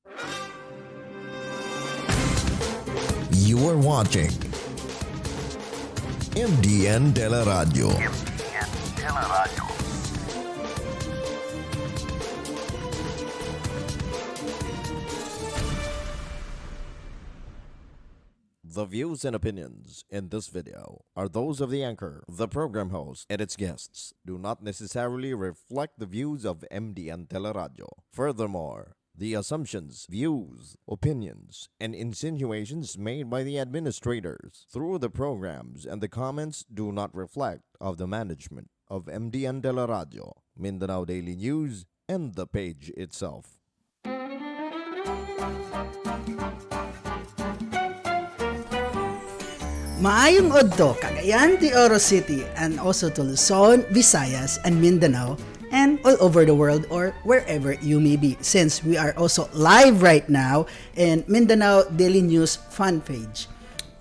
You are watching MDN Teleradio. The views and opinions in this video are those of the anchor, the program host, and its guests. Do not necessarily reflect the views of MDN Teleradio. Furthermore, the assumptions, views, opinions, and insinuations made by the administrators through the programs and the comments do not reflect of the management of MDN Teleradio, Mindanao Daily News, and the page itself. Maayong adto Cagayan de Oro City and also to Luzon, Visayas, and Mindanao and all over the world or wherever you may be, since we are also live right now in Mindanao Daily News fan page.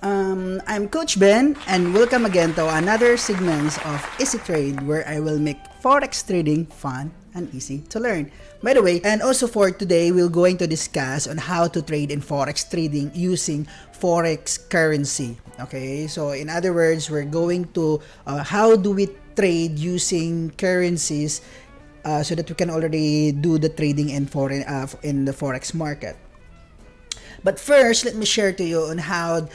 I'm Coach Ben and welcome again to another segment of Easy Trade where I will make forex trading fun and easy to learn. By the way, and also for today, we're going to discuss on how to trade in forex trading using forex currency. Okay, so in other words, we're going to how do we trade using currencies so that we can already do the trading in in the forex market. But first, let me share to you on how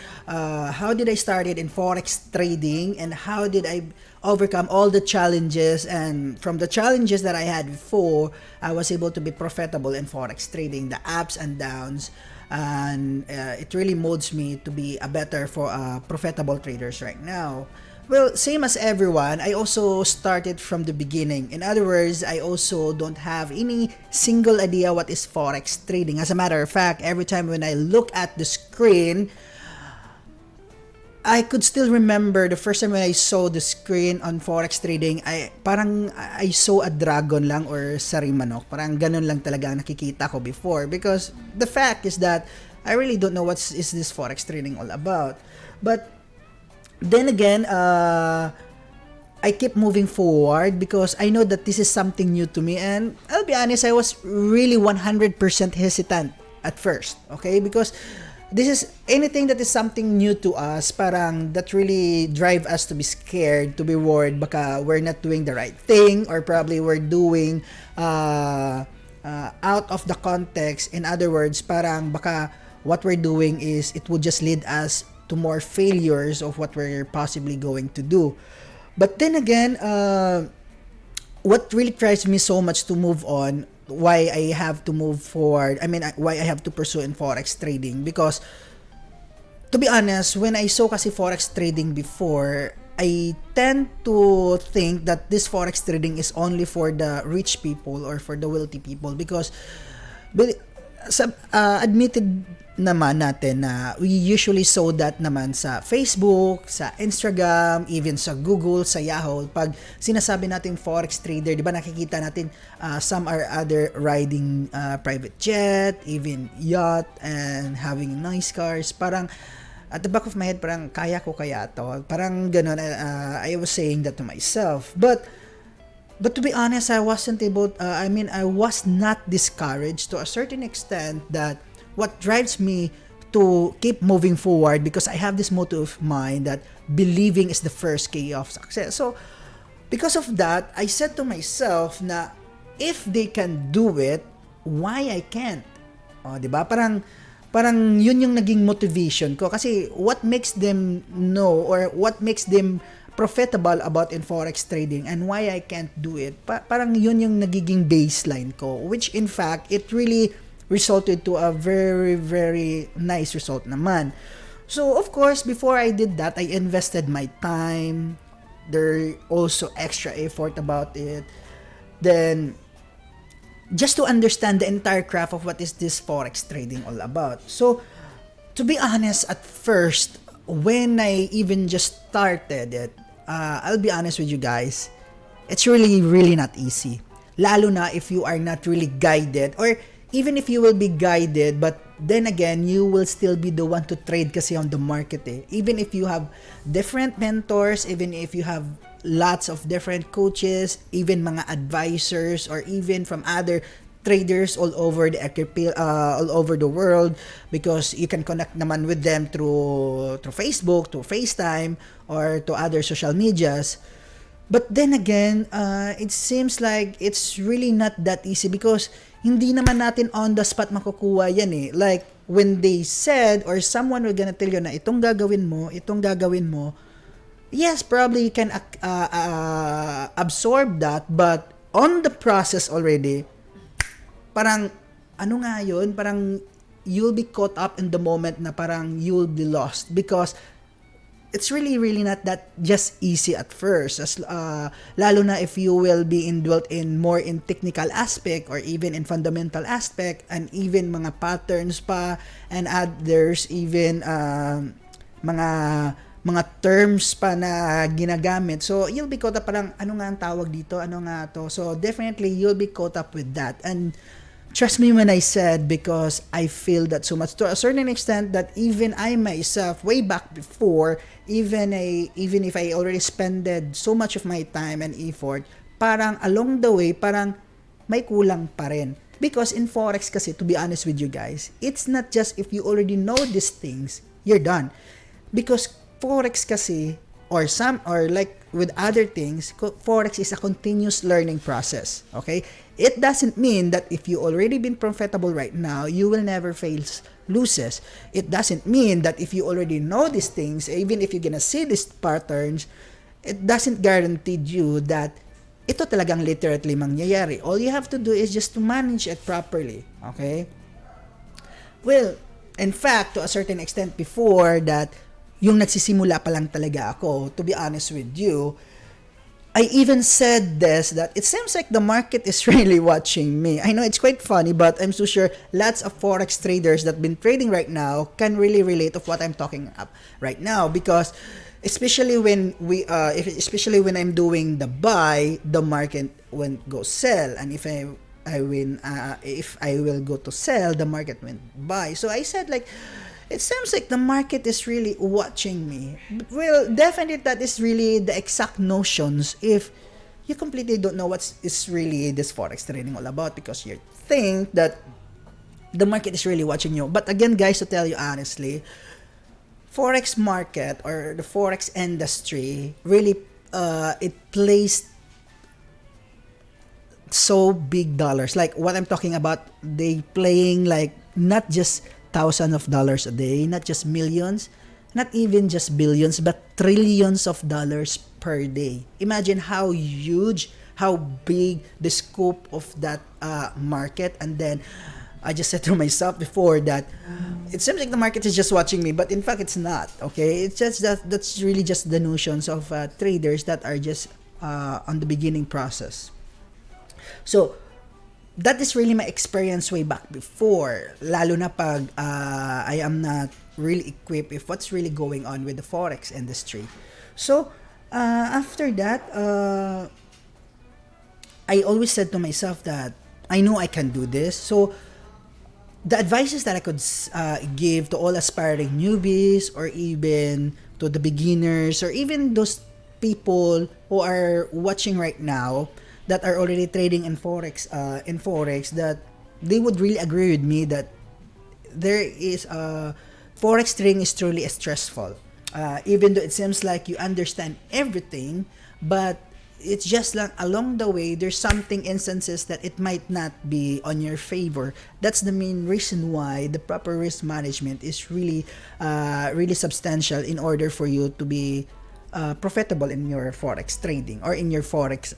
did I started in forex trading and how did I overcome all the challenges, and from the challenges that I had before, I was able to be profitable in forex trading, the ups and downs, and it really molds me to be a better profitable traders right now. Well, same as everyone, I also started from the beginning. In other words, I also don't have any single idea what is forex trading. As a matter of fact, every time when I look at the screen, I could still remember the first time when I saw the screen on forex trading, I saw a dragon lang or sarimanok. Parang ganun lang talaga ang nakikita ko before, because the fact is that I really don't know what is this forex trading all about. But then again, I keep moving forward because I know that this is something new to me, and I'll be honest, I was really 100% hesitant at first, okay? Because this is anything that is something new to us, parang that really drive us to be scared, to be worried baka we're not doing the right thing, or probably we're doing out of the context. In other words, parang baka what we're doing is it would just lead us to more failures of what we're possibly going to do. But then again, what really drives me so much to move on, why I have to move forward, why I have to pursue in forex trading, because to be honest, when I saw kasi forex trading before, I tend to think that this forex trading is only for the rich people or for the wealthy people, because admitted naman natin na we usually saw that naman sa Facebook, sa Instagram, even sa Google, sa Yahoo. Pag sinasabi natin forex trader, di ba nakikita natin some are other riding private jet, even yacht, and having nice cars. Parang at the back of my head, parang kaya ko kaya to. Parang ganun, I was saying that to myself. But to be honest, I wasn't able, I was not discouraged to a certain extent that what drives me to keep moving forward, because I have this motto of mine that believing is the first key of success. So, because of that, I said to myself na if they can do it, why I can't? O, diba? Parang yun yung naging motivation ko. Kasi what makes them know or what makes them profitable about in forex trading and why I can't do it, parang yun yung nagiging baseline ko, which in fact, it really resulted to a very, very nice result naman. So, of course, before I did that, I invested my time. There also extra effort about it. Then, just to understand the entire craft of what is this forex trading all about. So, to be honest, at first, when I even just started it, I'll be honest with you guys, it's really, really not easy. Lalo na if you are not really guided, or even if you will be guided, but then again, you will still be the one to trade kasi on the market eh. Even if you have different mentors, even if you have lots of different coaches, even mga advisors, or even from other traders all over the world, because you can connect naman with them through Facebook, through FaceTime, or to other social medias. But then again, it seems like it's really not that easy, because hindi naman natin on the spot makukuha yan eh. Like, when they said, or someone will gonna tell you na itong gagawin mo, yes, probably you can absorb that, but on the process already, parang, ano nga yun, parang you'll be caught up in the moment na parang you'll be lost, because it's really not that just easy at first, as lalo na if you will be indwelt in more in technical aspect, or even in fundamental aspect, and even mga patterns pa, and there's even mga terms pa na ginagamit. So you'll be caught up, parang ano nga ang tawag dito, ano nga to. So definitely you'll be caught up with that. And trust me when I said, because I feel that so much, to a certain extent, that even I myself, way back before, even if I already spended so much of my time and effort, parang along the way, parang may kulang pa rin. Because in Forex kasi, to be honest with you guys, it's not just if you already know these things, you're done. Because Forex kasi, or like with other things, Forex is a continuous learning process. Okay? It doesn't mean that if you already been profitable right now, you will never face losses. It doesn't mean that if you already know these things, even if you're gonna see these patterns, it doesn't guarantee you that ito talagang literally mangyayari. All you have to do is just to manage it properly. Okay? Well, in fact, to a certain extent before that, yung nagsisimula pa lang talaga ako, to be honest with you, I even said this, that it seems like the market is really watching me. I know it's quite funny, but I'm so sure lots of Forex traders that been trading right now can really relate of what I'm talking about right now, because especially when I'm doing the buy, the market won't go sell, and if I will go to sell, the market went buy. So I said, like, it seems like the market is really watching me. Well, definitely that is really the exact notions if you completely don't know what is really this Forex trading all about, because you think that the market is really watching you. But again, guys, to tell you honestly, Forex market or the Forex industry really it plays so big dollars. Like what I'm talking about, they playing like not just thousands of dollars a day, not just millions, not even just billions, but trillions of dollars per day. Imagine how huge, how big the scope of that market. And then I just said to myself before that it seems like the market is just watching me, but in fact it's not. Okay, it's just that's really just the notions of traders that are just on the beginning process. So that is really my experience way back before, lalo na pag I am not really equipped with what's really going on with the Forex industry. So after that, I always said to myself that I know I can do this. So the advices that I could give to all aspiring newbies, or even to the beginners, or even those people who are watching right now that are already trading in Forex, that they would really agree with me that there is Forex trading is truly stressful. Even though it seems like you understand everything, but it's just like along the way there's something instances that it might not be on your favor. That's the main reason why the proper risk management is really substantial in order for you to be profitable in your Forex trading, or in your Forex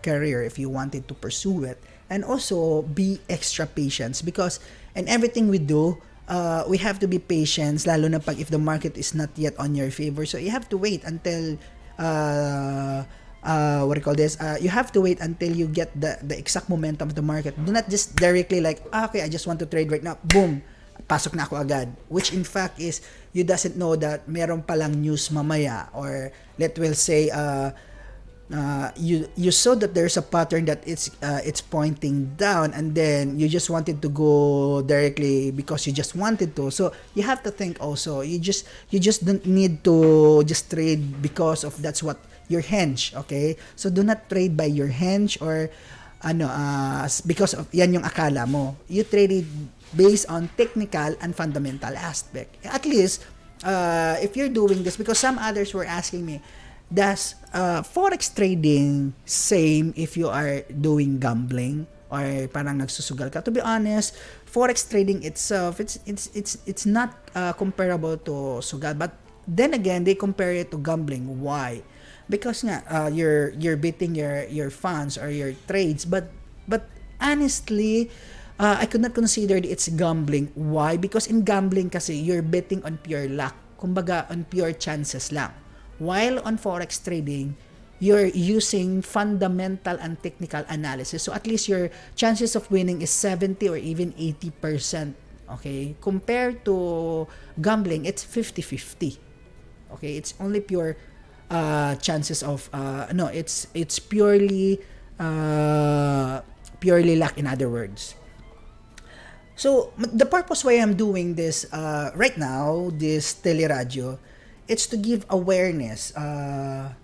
career if you wanted to pursue it. And also be extra patient, because in everything we do, we have to be patient, lalo na pag if the market is not yet on your favor. So you have to wait until what do you call this? You have to wait until you get the exact momentum of the market. Do not just directly like, okay, I just want to trade right now. Boom! Pasok na ako agad. Which in fact is, you doesn't know that meron palang news mamaya, or let will say, you saw that there's a pattern that it's pointing down, and then you just wanted to go directly because you just wanted to. So you have to think also. You just don't need to just trade because of that's what your hunch. Okay, so do not trade by your hunch, or because of yan yung akala mo. You trade it based on technical and fundamental aspect. At least, if you're doing this, because some others were asking me, does forex trading same if you are doing gambling or parang nagsusugal ka? To be honest, forex trading itself, it's not comparable to sugal. But then again, they compare it to gambling. Why? Because nga you're betting your funds or your trades, but honestly, I could not consider it's gambling. Why? Because in gambling kasi you're betting on pure luck, kumbaga on pure chances lang. While on forex trading, you're using fundamental and technical analysis. So at least your chances of winning is 70 or even 80%. Okay? Compared to gambling, it's 50-50. Okay? It's only pure chances of it's purely luck, in other words. So the purpose why I'm doing this right now, this teleradio, it's to give awareness to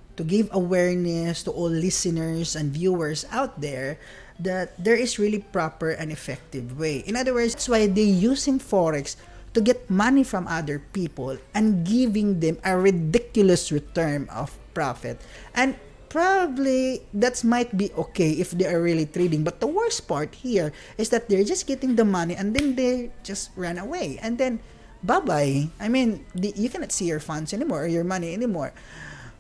all listeners and viewers out there that there is really proper and effective way. In other words, that's why they using forex to get money from other people and giving them a ridiculous return of profit. And probably that might be okay if they are really trading, but the worst part here is that they're just getting the money and then they just run away, and then bye-bye. I mean, you cannot see your funds anymore or your money anymore.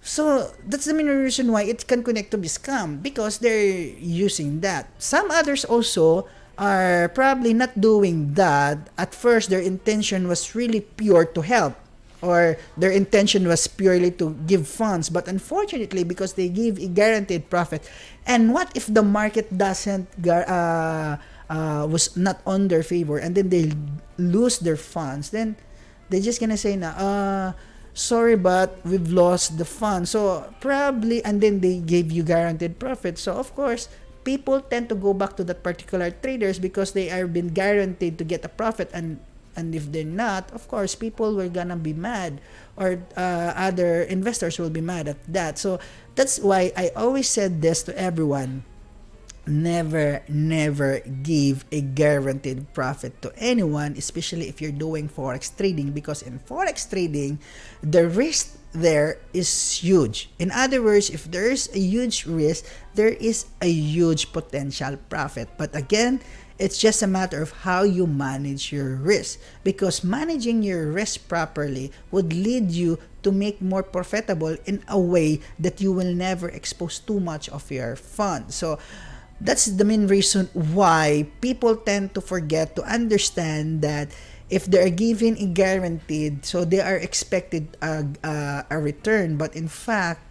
So that's the main reason why it can connect to be scam, because they're using that. Some others also are probably not doing that. At first, their intention was really pure to help, or their intention was purely to give funds. But unfortunately, because they give a guaranteed profit, and what if the market doesn't was not on their favor, and then they lose their funds, then they're just gonna say na sorry, but we've lost the funds. So probably, and then they gave you guaranteed profit. So of course, people tend to go back to that particular traders because they are been guaranteed to get a profit, and if they're not, of course, people were gonna be mad, or other investors will be mad at that. So that's why I always said this to everyone: never give a guaranteed profit to anyone, especially if you're doing forex trading, because in forex trading, the risk there is huge. In other words, if there's a huge risk, there is a huge potential profit. But again, it's just a matter of how you manage your risk, because managing your risk properly would lead you to make more profitable in a way that you will never expose too much of your funds. So that's the main reason why people tend to forget to understand that if they are given a guaranteed, so they are expected a return. But in fact,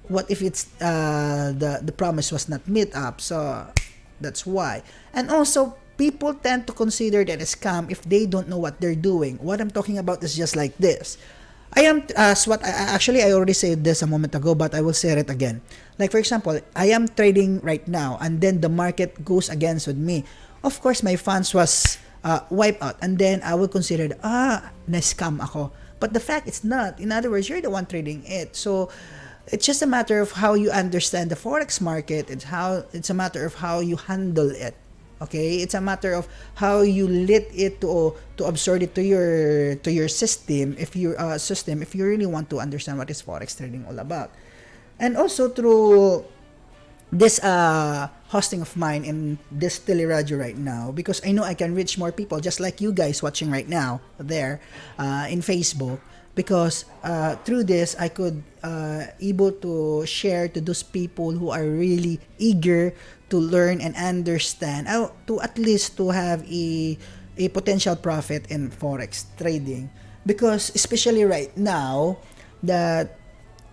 what if it's the promise was not met up? So that's why. And also, people tend to consider that a scam if they don't know what they're doing. What I'm talking about is just like this. I already said this a moment ago, but I will say it again. Like for example, I am trading right now, and then the market goes against with me. Of course, my funds was wiped out, and then I will consider na-scam ako. But the fact it's not. In other words, you're the one trading it. So it's just a matter of how you understand the forex market. It's a matter of how you handle it. Okay, it's a matter of how you let it to absorb it to your system. If you really want to understand what is forex trading all about, and also through this hosting of mine in this teleradio right now, because I know I can reach more people, just like you guys watching right now there in Facebook. Because through this, I could able to share to those people who are really eager to learn and understand, to at least to have a potential profit in forex trading. Because especially right now, that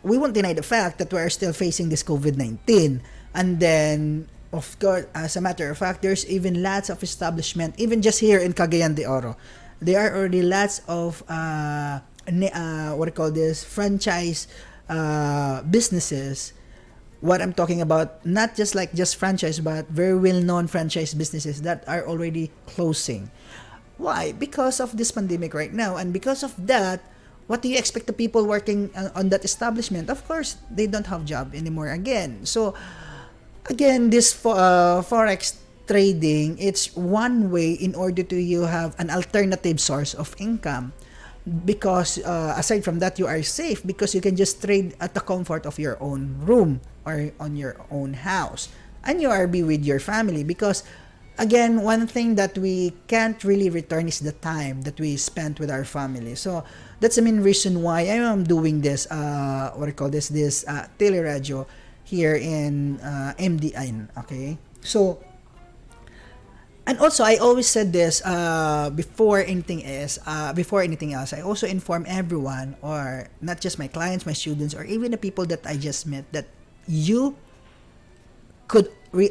we won't deny the fact that we are still facing this COVID-19, and then of course, as a matter of fact, there's even lots of establishment, even just here in Cagayan de Oro, there are already lots of franchise businesses. What I'm talking about, not just franchise, but very well-known franchise businesses that are already closing. Why? Because of this pandemic right now, and because of that, what do you expect the people working on that establishment? Of course, they don't have job anymore again. So Again, this forex trading, it's one way in order to you have an alternative source of income, because aside from that, you are safe because you can just trade at the comfort of your own room or on your own house, and you are be with your family. Because again, one thing that we can't really return is the time that we spent with our family. So that's the main reason why I am doing this what I call this teleradio here in MDN. Okay, so and also I always said this before anything else, I also inform everyone, or not just my clients, my students, or even the people that I just met, that you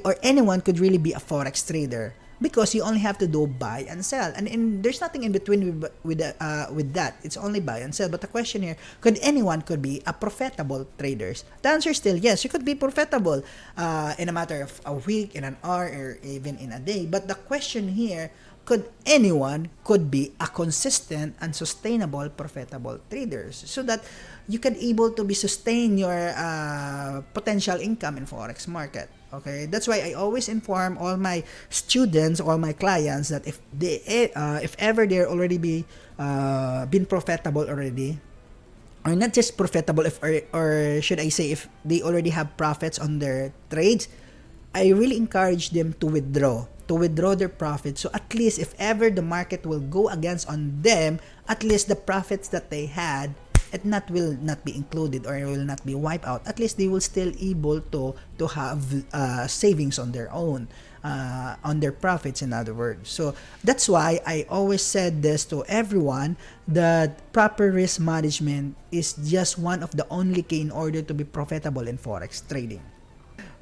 or anyone could really be a forex trader, because you only have to do buy and sell, and there's nothing in between with that. It's only buy and sell. But the question here, could anyone could be a profitable traders? The answer is still yes. You could be profitable in a matter of a week, in an hour, or even in a day. But the question here, could anyone could be a consistent and sustainable profitable traders, so that you can able to be sustain your potential income in forex market. Okay, that's why I always inform all my students, all my clients, that if ever they're already been profitable already, or not just profitable, if or should I say, if they already have profits on their trades, I really encourage them to withdraw their profits. So at least if ever the market will go against on them, at least the profits that they had, it not will not be included or will not be wiped out. At least they will still able to have savings on their own, on their profits, in other words. So that's why I always said this to everyone, that proper risk management is just one of the only key in order to be profitable in forex trading.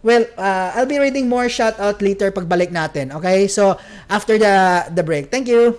Well, I'll be reading more shout out later pagbalik natin. Okay? So after the break. Thank you.